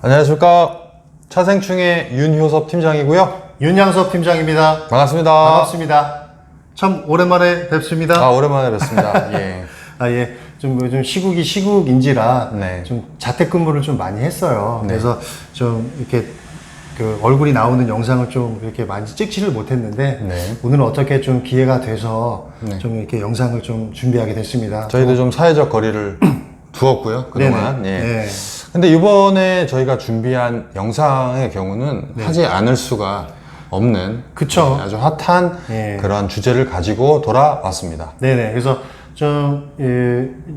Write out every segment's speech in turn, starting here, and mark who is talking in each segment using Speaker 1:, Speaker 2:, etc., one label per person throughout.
Speaker 1: 안녕하십니까. 차생충의 윤효섭 팀장이고요.
Speaker 2: 윤양섭 팀장입니다.
Speaker 1: 반갑습니다.
Speaker 2: 반갑습니다. 참 오랜만에 뵙습니다.
Speaker 1: 오랜만에 뵙습니다. 예.
Speaker 2: 예. 요즘 시국이 시국인지라
Speaker 1: 네.
Speaker 2: 좀 자택근무를 좀 많이 했어요.
Speaker 1: 네.
Speaker 2: 그래서 좀 이렇게 그 얼굴이 나오는 영상을 좀 이렇게 많이 찍지를 못했는데
Speaker 1: 네.
Speaker 2: 오늘은 어떻게 좀 기회가 돼서
Speaker 1: 네.
Speaker 2: 좀 이렇게 영상을 좀 준비하게 됐습니다.
Speaker 1: 저희도 좀 사회적 거리를 두었고요. 그동안.
Speaker 2: 네네.
Speaker 1: 예.
Speaker 2: 네.
Speaker 1: 근데 이번에 저희가 준비한 영상의 경우는 하지 않을 수가 없는
Speaker 2: 그쵸.
Speaker 1: 아주 핫한
Speaker 2: 예.
Speaker 1: 그런 주제를 가지고 돌아왔습니다.
Speaker 2: 네네. 그래서 좀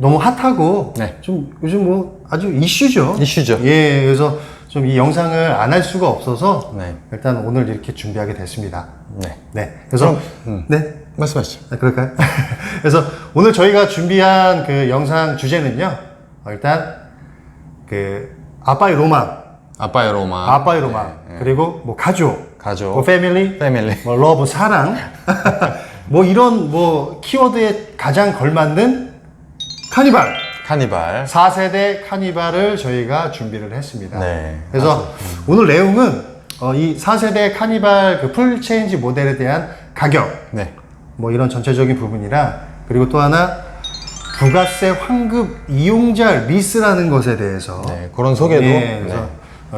Speaker 2: 너무 핫하고
Speaker 1: 네.
Speaker 2: 좀 요즘 뭐 아주 이슈죠.
Speaker 1: 이슈죠.
Speaker 2: 예. 그래서 좀 이 영상을 안 할 수가 없어서
Speaker 1: 네.
Speaker 2: 일단 오늘 이렇게 준비하게 됐습니다.
Speaker 1: 네.
Speaker 2: 네. 그래서 네.
Speaker 1: 말씀하시죠.
Speaker 2: 그럴까요? 그래서 오늘 저희가 준비한 그 영상 주제는요. 일단 그 아빠의 로망,
Speaker 1: 아빠의 로망.
Speaker 2: 그리고 뭐 가족,
Speaker 1: 가족.
Speaker 2: 뭐 패밀리, 뭐 러브, 사랑, 뭐 이런 뭐 키워드에 가장 걸맞는 카니발,
Speaker 1: 카니발.
Speaker 2: 4세대 카니발을 저희가 준비를 했습니다.
Speaker 1: 네.
Speaker 2: 그래서 오늘 내용은 이 4세대 카니발 그 풀체인지 모델에 대한 가격,
Speaker 1: 네.
Speaker 2: 뭐 이런 전체적인 부분이랑 그리고 또 하나 부가세 환급 이용자 리스라는 것에 대해서
Speaker 1: 네, 그런 소개도
Speaker 2: 그래서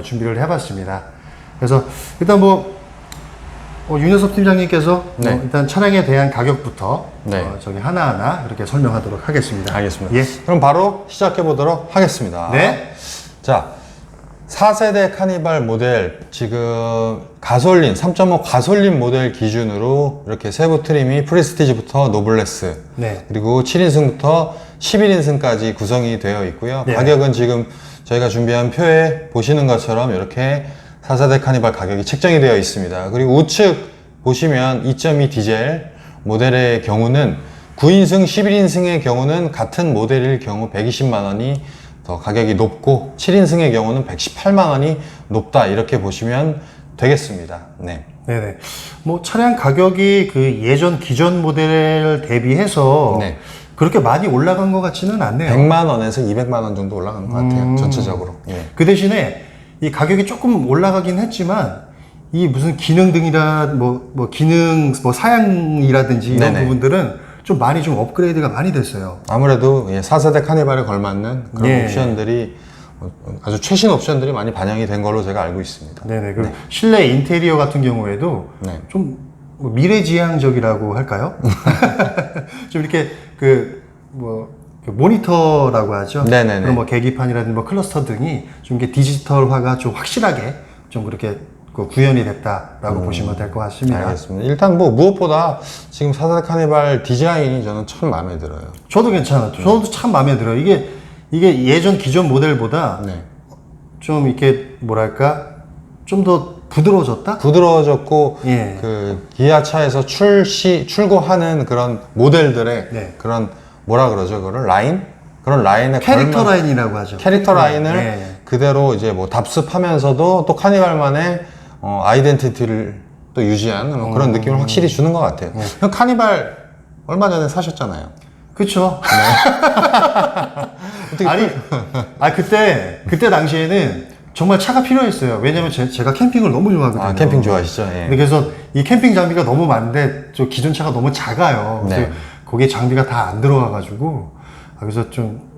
Speaker 2: 준비를 해봤습니다. 그래서 일단 윤여섭 팀장님께서
Speaker 1: 네.
Speaker 2: 일단 차량에 대한 가격부터
Speaker 1: 네.
Speaker 2: 저기 하나하나 이렇게 설명하도록 하겠습니다.
Speaker 1: 알겠습니다.
Speaker 2: 예.
Speaker 1: 그럼 바로 시작해 보도록 하겠습니다.
Speaker 2: 네.
Speaker 1: 자, 4세대 카니발 모델, 지금 가솔린, 3.5 가솔린 모델 기준으로 이렇게 세부 트림이 프리스티지부터 노블레스,
Speaker 2: 네.
Speaker 1: 그리고 7인승부터 11인승까지 구성이 되어 있고요.
Speaker 2: 네.
Speaker 1: 가격은 지금 저희가 준비한 표에 보시는 것처럼 이렇게 4세대 카니발 가격이 책정이 되어 있습니다. 그리고 우측 보시면 2.2 디젤 모델의 경우는 9인승, 11인승의 경우는 같은 모델일 경우 120만 원이 더 가격이 높고 7인승의 경우는 118만 원이 높다, 이렇게 보시면 되겠습니다. 네.
Speaker 2: 네네. 뭐 차량 가격이 그 예전 기존 모델 대비해서
Speaker 1: 네.
Speaker 2: 그렇게 많이 올라간 것 같지는 않네요.
Speaker 1: 100만 원에서 200만 원 정도 올라간 것 같아요. 전체적으로. 예.
Speaker 2: 그 대신에 이 가격이 조금 올라가긴 했지만 이 무슨 기능등이라 뭐 기능 뭐 사양이라든지 이런
Speaker 1: 네네.
Speaker 2: 부분들은 좀 많이 좀 업그레이드가 많이 됐어요.
Speaker 1: 아무래도 4세대 카니발에 걸맞는 그런
Speaker 2: 네.
Speaker 1: 옵션들이 아주 최신 옵션들이 많이 반영이 된 걸로 제가 알고 있습니다.
Speaker 2: 네네. 그리고 실내 인테리어 같은 경우에도
Speaker 1: 네.
Speaker 2: 좀뭐 미래지향적이라고 할까요? 좀 이렇게 그 모니터라고 하죠.
Speaker 1: 네네네.
Speaker 2: 그런 뭐 계기판이라든지 뭐 클러스터 등이 좀 이렇게 디지털화가 좀 확실하게 좀 그렇게 구현이 됐다라고 보시면 될 것 같습니다.
Speaker 1: 알겠습니다. 일단 뭐 무엇보다 지금 4세대 카니발 디자인이 저는 참 마음에 들어요.
Speaker 2: 저도 괜찮아요. 저도 참 마음에 들어요. 이게 예전 기존 모델보다
Speaker 1: 네.
Speaker 2: 좀 이렇게 뭐랄까 좀 더 부드러워졌다?
Speaker 1: 부드러워졌고,
Speaker 2: 예.
Speaker 1: 그 기아차에서 출고하는 그런 모델들의
Speaker 2: 네.
Speaker 1: 그런 뭐라 그러죠? 그걸 라인? 그런 라인에
Speaker 2: 캐릭터 라인이라고 하죠.
Speaker 1: 캐릭터 라인을
Speaker 2: 네.
Speaker 1: 그대로 이제 뭐 답습하면서도 또 카니발만의 아이덴티티를 또 유지한 뭐 그런 느낌을 확실히 주는 것 같아요. 형 카니발 얼마 전에 사셨잖아요.
Speaker 2: 그쵸. 아니, 그때 당시에는 정말 차가 필요했어요. 왜냐면 제가 캠핑을 너무 좋아하거든요.
Speaker 1: 캠핑 좋아하시죠? 예.
Speaker 2: 근데 그래서 이 캠핑 장비가 너무 많은데 저 기존 차가 너무 작아요. 그래서
Speaker 1: 네.
Speaker 2: 거기에 장비가 다 안 들어와가지고 그래서 좀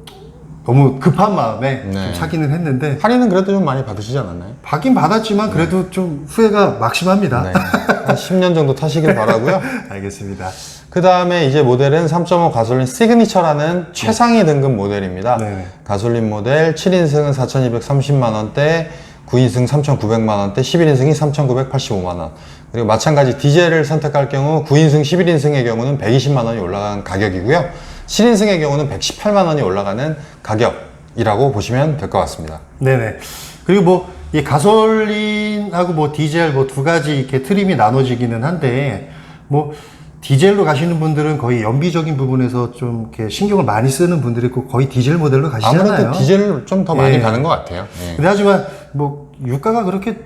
Speaker 2: 너무 급한 마음에
Speaker 1: 네.
Speaker 2: 좀 사기는 했는데
Speaker 1: 할인은 그래도 좀 많이 받으시지 않았나요?
Speaker 2: 받긴 받았지만 그래도 좀 후회가 막심합니다.
Speaker 1: 네. 한 10년 정도 타시길 바라고요.
Speaker 2: 알겠습니다.
Speaker 1: 그 다음에 이제 모델은 3.5 가솔린 시그니처라는 최상위 등급 모델입니다.
Speaker 2: 네.
Speaker 1: 가솔린 모델 7인승은 4,230만원대, 9인승 3,900만원대, 11인승이 3,985만원. 그리고 마찬가지 디젤을 선택할 경우 9인승, 11인승의 경우는 120만원이 올라간 가격이고요. 7인승의 경우는 118만원이 올라가는 가격이라고 보시면 될 것 같습니다.
Speaker 2: 네네. 그리고 뭐, 이 가솔린하고 뭐 디젤 뭐 두 가지 이렇게 트림이 나눠지기는 한데, 뭐, 디젤로 가시는 분들은 거의 연비적인 부분에서 좀 이렇게 신경을 많이 쓰는 분들이 있고 거의 디젤 모델로 가시잖아요.
Speaker 1: 아무래도 디젤을 좀 더 많이
Speaker 2: 예.
Speaker 1: 가는 것 같아요. 예.
Speaker 2: 근데 하지만 뭐 유가가 그렇게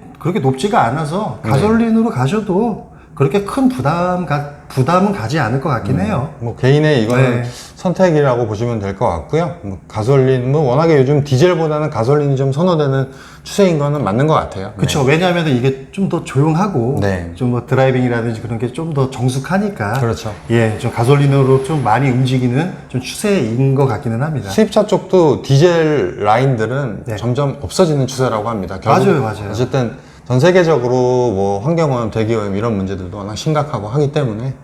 Speaker 2: 높지가 않아서 가솔린으로 가셔도 그렇게 큰 부담 부담은 가지 않을 것 같긴 해요.
Speaker 1: 뭐 개인의 이거는
Speaker 2: 네.
Speaker 1: 선택이라고 보시면 될 것 같고요. 뭐 가솔린, 뭐 워낙에 요즘 디젤보다는 가솔린이 좀 선호되는 추세인 거는 맞는 것 같아요.
Speaker 2: 그렇죠. 왜냐하면 이게 좀 더 조용하고
Speaker 1: 네.
Speaker 2: 좀 뭐 드라이빙이라든지 그런 게 좀 더 정숙하니까
Speaker 1: 그렇죠.
Speaker 2: 예, 좀 가솔린으로 좀 많이 움직이는 좀 추세인 것 같기는 합니다.
Speaker 1: 수입차 쪽도 디젤 라인들은
Speaker 2: 네.
Speaker 1: 점점 없어지는 추세라고 합니다. 결국
Speaker 2: 맞아요, 맞아요.
Speaker 1: 어쨌든 전 세계적으로 뭐 환경오염, 대기오염 이런 문제들도 워낙 심각하고 하기 때문에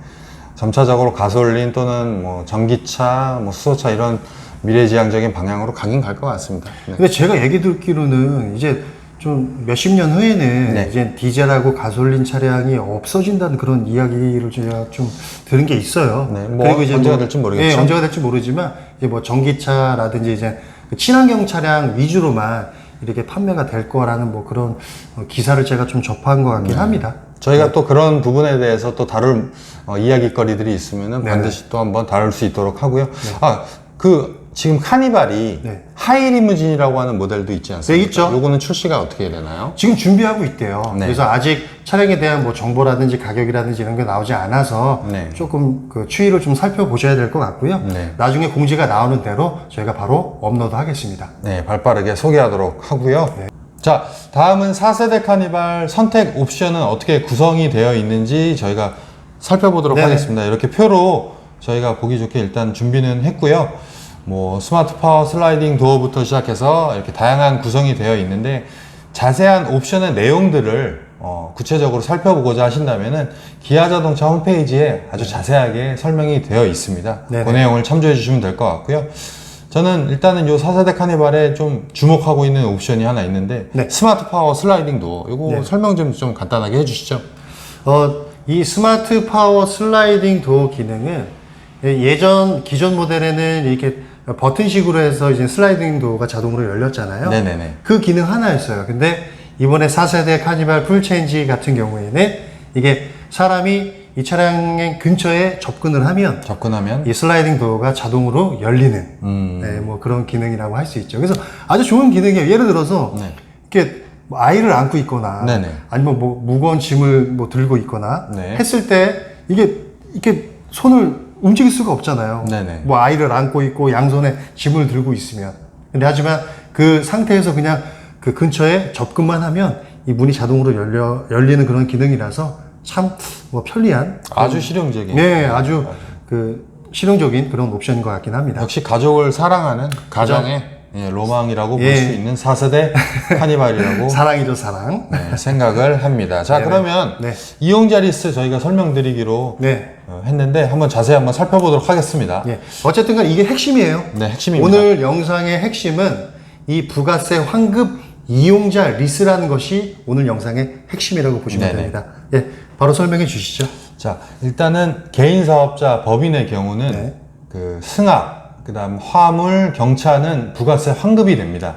Speaker 1: 점차적으로 가솔린 또는 뭐 전기차, 뭐 수소차 이런 미래지향적인 방향으로 가긴 갈 것 같습니다. 네.
Speaker 2: 근데 제가 얘기 듣기로는 이제 좀 몇십 년 후에는
Speaker 1: 네.
Speaker 2: 이제 디젤하고 가솔린 차량이 없어진다는 그런 이야기를 제가 좀 들은 게 있어요.
Speaker 1: 네, 뭐 언제가 될지 모르겠죠.
Speaker 2: 예, 언제가 될지 모르지만 이제 뭐 전기차라든지 이제 그 친환경 차량 위주로만 이렇게 판매가 될 거라는 뭐 그런 기사를 제가 좀 접한 것 같긴 합니다.
Speaker 1: 저희가 또 그런 부분에 대해서 또 다룰 이야기거리들이 있으면은
Speaker 2: 네.
Speaker 1: 반드시 또 한번 다룰 수 있도록 하고요. 지금 카니발이
Speaker 2: 네.
Speaker 1: 하이리무진이라고 하는 모델도 있지 않습니까?
Speaker 2: 네, 있죠.
Speaker 1: 요거는 출시가 어떻게 되나요?
Speaker 2: 지금 준비하고 있대요.
Speaker 1: 네.
Speaker 2: 그래서 아직 차량에 대한 뭐 정보라든지 가격이라든지 이런 게 나오지 않아서
Speaker 1: 네.
Speaker 2: 조금 그 추이를 좀 살펴보셔야 될 것 같고요.
Speaker 1: 네.
Speaker 2: 나중에 공지가 나오는 대로 저희가 바로 업로드 하겠습니다.
Speaker 1: 네, 발빠르게 소개하도록 하고요.
Speaker 2: 네.
Speaker 1: 자, 다음은 4세대 카니발 선택 옵션은 어떻게 구성이 되어 있는지 저희가 살펴보도록
Speaker 2: 네네.
Speaker 1: 하겠습니다. 이렇게 표로 저희가 보기 좋게 일단 준비는 했고요. 뭐 스마트 파워 슬라이딩 도어부터 시작해서 이렇게 다양한 구성이 되어 있는데 자세한 옵션의 내용들을 구체적으로 살펴보고자 하신다면은 기아 자동차 홈페이지에 아주 자세하게 설명이 되어 있습니다.
Speaker 2: 네네.
Speaker 1: 그 내용을 참조해 주시면 될 것 같고요. 저는 일단은 요 4세대 카니발에 좀 주목하고 있는 옵션이 하나 있는데
Speaker 2: 네.
Speaker 1: 스마트 파워 슬라이딩 도어 요거
Speaker 2: 네.
Speaker 1: 설명 좀 간단하게 해주시죠.
Speaker 2: 이 스마트 파워 슬라이딩 도어 기능은 기존 모델에는 이렇게 버튼식으로 해서 이제 슬라이딩 도어가 자동으로 열렸잖아요.
Speaker 1: 네네네.
Speaker 2: 그 기능 하나였어요. 근데 이번에 4세대 카니발 풀체인지 같은 경우에는 이게 사람이 이 차량 근처에 접근을 하면
Speaker 1: 접근하면
Speaker 2: 이 슬라이딩 도어가 자동으로 열리는 네, 뭐 그런 기능이라고 할 수 있죠. 그래서 아주 좋은 기능이에요. 예를 들어서
Speaker 1: 네.
Speaker 2: 이렇게 뭐 아이를 안고 있거나
Speaker 1: 네네.
Speaker 2: 아니면 뭐 무거운 짐을 뭐 들고 있거나
Speaker 1: 네.
Speaker 2: 했을 때 이게 이렇게 손을 움직일 수가 없잖아요.
Speaker 1: 네네.
Speaker 2: 뭐 아이를 안고 있고 양손에 짐을 들고 있으면. 근데 하지만 그 상태에서 그냥 그 근처에 접근만 하면 이 문이 자동으로 열리는 그런 기능이라서 참 뭐 편리한
Speaker 1: 아주 실용적인.
Speaker 2: 네, 아주 그 실용적인 그런 옵션인 것 같긴 합니다.
Speaker 1: 역시 가족을 사랑하는 가장의 로망이라고 볼
Speaker 2: 예.
Speaker 1: 수 있는 4세대 카니발이라고
Speaker 2: 사랑이죠, 사랑.
Speaker 1: 네, 생각을 합니다. 자,
Speaker 2: 네네.
Speaker 1: 그러면
Speaker 2: 네.
Speaker 1: 이용자 리스트 저희가 설명드리기로
Speaker 2: 네.
Speaker 1: 했는데 한번 자세히 한번 살펴보도록 하겠습니다.
Speaker 2: 예. 어쨌든 간 이게 핵심이에요.
Speaker 1: 네, 핵심입니다.
Speaker 2: 오늘 영상의 핵심은 이 부가세 환급 이용자 리스라는 것이 오늘 영상의 핵심이라고 보시면
Speaker 1: 네네.
Speaker 2: 됩니다. 예. 바로 설명해 주시죠.
Speaker 1: 자, 일단은 개인 사업자 법인의 경우는
Speaker 2: 네.
Speaker 1: 그 승합, 그다음 화물, 경차는 부가세 환급이 됩니다.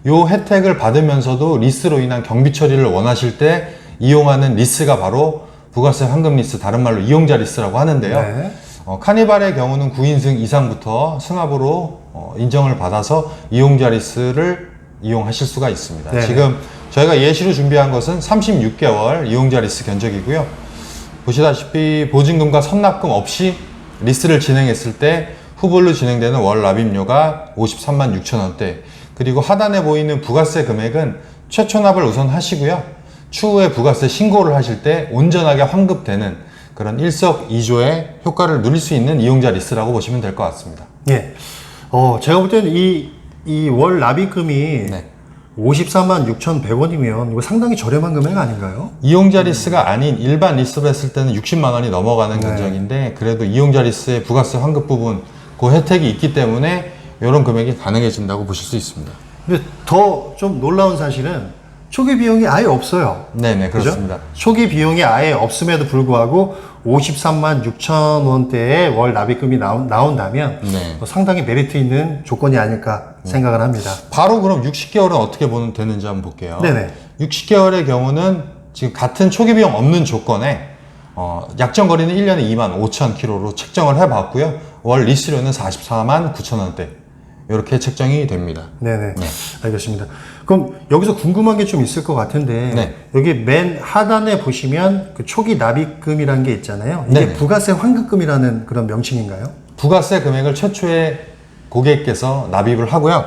Speaker 1: 요 혜택을 받으면서도 리스로 인한 경비 처리를 원하실 때 이용하는 리스가 바로 부가세 환급 리스, 다른 말로 이용자 리스라고 하는데요.
Speaker 2: 네.
Speaker 1: 카니발의 경우는 9인승 이상부터 승합으로 인정을 받아서 이용자 리스를 이용하실 수가 있습니다.
Speaker 2: 네네.
Speaker 1: 지금 저희가 예시로 준비한 것은 36개월 이용자 리스 견적이고요. 보시다시피 보증금과 선납금 없이 리스를 진행했을 때 후불로 진행되는 월 납입료가 53만 6천 원대, 그리고 하단에 보이는 부가세 금액은 최초 납을 우선 하시고요. 추후에 부가세 신고를 하실 때 온전하게 환급되는 그런 일석이조의 효과를 누릴 수 있는 이용자 리스라고 보시면 될 것 같습니다.
Speaker 2: 예. 제가 볼 때는 이 월 납입금이
Speaker 1: 네.
Speaker 2: 54만 6,100원이면 이거 상당히 저렴한 금액 아닌가요?
Speaker 1: 이용자 리스가 아닌 일반 리스로 했을 때는 60만 원이 넘어가는
Speaker 2: 네.
Speaker 1: 견적인데 그래도 이용자 리스의 부가세 환급 부분 그 혜택이 있기 때문에 이런 금액이 가능해진다고 보실 수 있습니다.
Speaker 2: 근데 더 좀 놀라운 사실은 초기 비용이 아예 없어요.
Speaker 1: 네네,
Speaker 2: 그죠?
Speaker 1: 그렇습니다.
Speaker 2: 초기 비용이 아예 없음에도 불구하고 53만 6천 원대의 월 납입금이 나온다면
Speaker 1: 네.
Speaker 2: 상당히 메리트 있는 조건이 아닐까 생각을 합니다.
Speaker 1: 바로 그럼 60개월은 어떻게 보면 되는지 한번 볼게요.
Speaker 2: 네네.
Speaker 1: 60개월의 경우는 지금 같은 초기 비용 없는 조건에 약정 거리는 1년에 2만 5천 킬로로 책정을 해봤고요. 월 리스료는 44만 9천 원대. 이렇게 책정이 됩니다.
Speaker 2: 네네. 알겠습니다. 그럼 여기서 궁금한 게 좀 있을 것 같은데
Speaker 1: 네.
Speaker 2: 여기 맨 하단에 보시면 그 초기 납입금이라는 게 있잖아요. 이게
Speaker 1: 네네.
Speaker 2: 부가세 환급금이라는 그런 명칭인가요?
Speaker 1: 부가세 금액을 최초에 고객께서 납입을 하고요.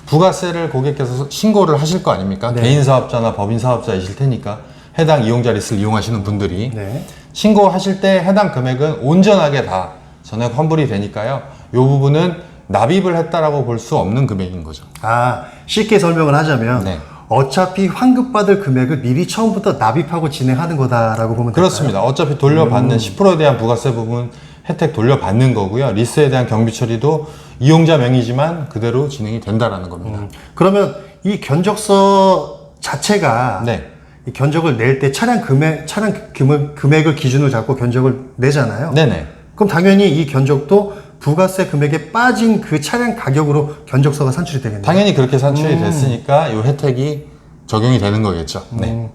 Speaker 1: 부가세를 고객께서 신고를 하실 거 아닙니까?
Speaker 2: 네.
Speaker 1: 개인 사업자나 법인 사업자이실 테니까 해당 이용자 리스트를 이용하시는 분들이
Speaker 2: 네.
Speaker 1: 신고하실 때 해당 금액은 온전하게 다 전액 환불이 되니까요. 이 부분은 납입을 했다라고 볼 수 없는 금액인 거죠.
Speaker 2: 아, 쉽게 설명을 하자면
Speaker 1: 네.
Speaker 2: 어차피 환급받을 금액을 미리 처음부터 납입하고 진행하는 거다라고 보면 될까요?
Speaker 1: 그렇습니다. 어차피 돌려받는 10%에 대한 부가세 부분 혜택 돌려받는 거고요. 리스에 대한 경비 처리도 이용자 명의지만 그대로 진행이 된다라는 겁니다.
Speaker 2: 그러면 이 견적서 자체가
Speaker 1: 네.
Speaker 2: 이 견적을 낼 때 차량 금액을 기준으로 잡고 견적을 내잖아요.
Speaker 1: 네네.
Speaker 2: 그럼 당연히 이 견적도 부가세 금액에 빠진 그 차량 가격으로 견적서가 산출이 되겠네요.
Speaker 1: 당연히 그렇게 산출이 됐으니까 이 혜택이 적용이 되는 거겠죠. 네.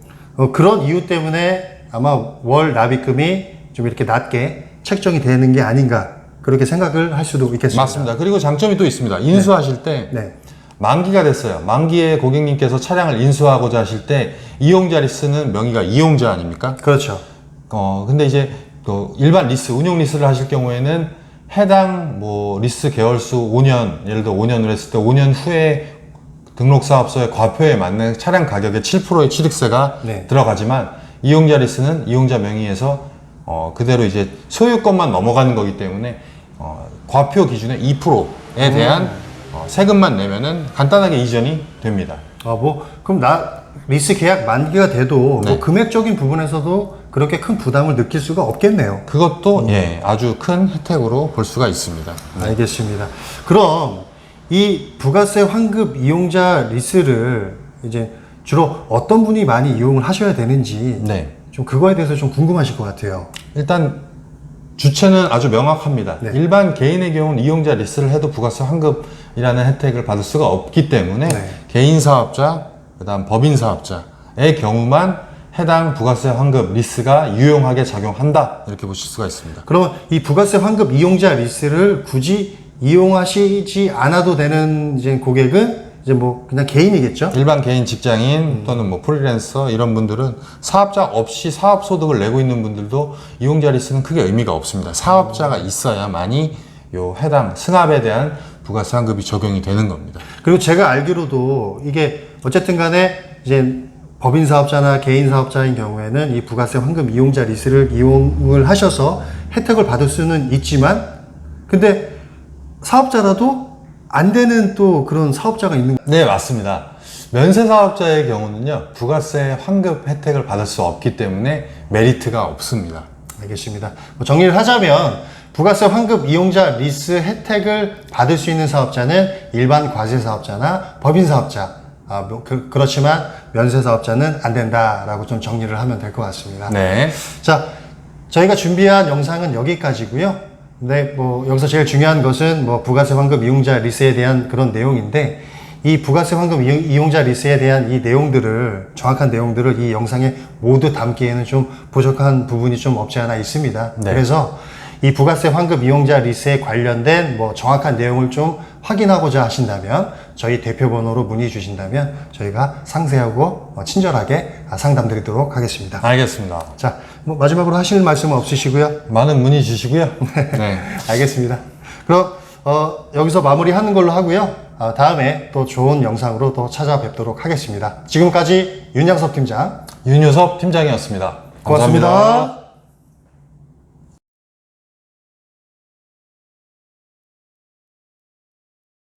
Speaker 2: 그런 이유 때문에 아마 월 납입금이 좀 이렇게 낮게 책정이 되는 게 아닌가 그렇게 생각을 할 수도 있겠습니다.
Speaker 1: 맞습니다. 그리고 장점이 또 있습니다. 인수하실 때
Speaker 2: 네.
Speaker 1: 만기가 됐어요. 만기에 고객님께서 차량을 인수하고자 하실 때 이용자 리스는 명의가 이용자 아닙니까?
Speaker 2: 그렇죠.
Speaker 1: 근데 이제 그 일반 리스, 운용 리스를 하실 경우에는 해당 뭐 리스 계열수 5년, 예를 들어 5년으로 했을 때 5년 후에 등록사업소의 과표에 맞는 차량 가격의 7%의 취득세가
Speaker 2: 네.
Speaker 1: 들어가지만 이용자 리스는 이용자 명의에서 그대로 이제 소유권만 넘어가는 거기 때문에 과표 기준의 2%에 대한 세금만 내면은 간단하게 이전이 됩니다.
Speaker 2: 그럼 리스 계약 만기가 돼도
Speaker 1: 네.
Speaker 2: 뭐 금액적인 부분에서도 그렇게 큰 부담을 느낄 수가 없겠네요.
Speaker 1: 그것도 예, 아주 큰 혜택으로 볼 수가 있습니다.
Speaker 2: 알겠습니다. 그럼 이 부가세 환급 이용자 리스를 이제 주로 어떤 분이 많이 이용을 하셔야 되는지
Speaker 1: 네.
Speaker 2: 좀 그거에 대해서 좀 궁금하실 것 같아요.
Speaker 1: 일단 주체는 아주 명확합니다.
Speaker 2: 네.
Speaker 1: 일반 개인의 경우는 이용자 리스를 해도 부가세 환급이라는 혜택을 받을 수가 없기 때문에
Speaker 2: 네.
Speaker 1: 개인 사업자, 그다음 법인 사업자의 경우만 해당 부가세 환급 리스가 유용하게 작용한다 이렇게 보실 수가 있습니다.
Speaker 2: 그러면 이 부가세 환급 이용자 리스를 굳이 이용하시지 않아도 되는 이제 고객은 이제 뭐 그냥 개인이겠죠?
Speaker 1: 일반 개인 직장인 또는 뭐 프리랜서 이런 분들은 사업자 없이 사업 소득을 내고 있는 분들도 이용자 리스는 크게 의미가 없습니다. 사업자가 있어야만이 요 해당 승합에 대한 부가세 환급이 적용이 되는 겁니다.
Speaker 2: 그리고 제가 알기로도 이게 어쨌든 간에 이제 법인 사업자나 개인 사업자인 경우에는 이 부가세 환급 이용자 리스를 이용을 하셔서 혜택을 받을 수는 있지만 근데 사업자라도 안 되는 또 그런 사업자가 있는
Speaker 1: 네, 맞습니다. 면세 사업자의 경우는요, 부가세 환급 혜택을 받을 수 없기 때문에 메리트가 없습니다.
Speaker 2: 알겠습니다. 뭐 정리를 하자면 부가세 환급 이용자 리스 혜택을 받을 수 있는 사업자는 일반 과세 사업자나 법인 사업자 그렇지만 면세 사업자는 안 된다라고 좀 정리를 하면 될 것 같습니다.
Speaker 1: 네.
Speaker 2: 자, 저희가 준비한 영상은 여기까지고요. 근데 뭐 여기서 제일 중요한 것은 뭐 부가세 환급 이용자 리스에 대한 그런 내용인데 이 부가세 환급 이용자 리스에 대한 이 내용들을 정확한 내용들을 이 영상에 모두 담기에는 좀 부족한 부분이 좀 없지 않아 있습니다.
Speaker 1: 네.
Speaker 2: 그래서 이 부가세 환급 이용자 리스에 관련된 뭐 정확한 내용을 좀 확인하고자 하신다면 저희 대표번호로 문의 주신다면 저희가 상세하고 친절하게 상담드리도록 하겠습니다.
Speaker 1: 알겠습니다.
Speaker 2: 자, 뭐 마지막으로 하실 말씀은 없으시고요.
Speaker 1: 많은 문의 주시고요. 네.
Speaker 2: 알겠습니다. 그럼 여기서 마무리하는 걸로 하고요. 다음에 또 좋은 영상으로 또 찾아뵙도록 하겠습니다. 지금까지 윤양섭 팀장
Speaker 1: 윤효섭 팀장이었습니다.
Speaker 2: 고맙습니다.
Speaker 1: 감사합니다.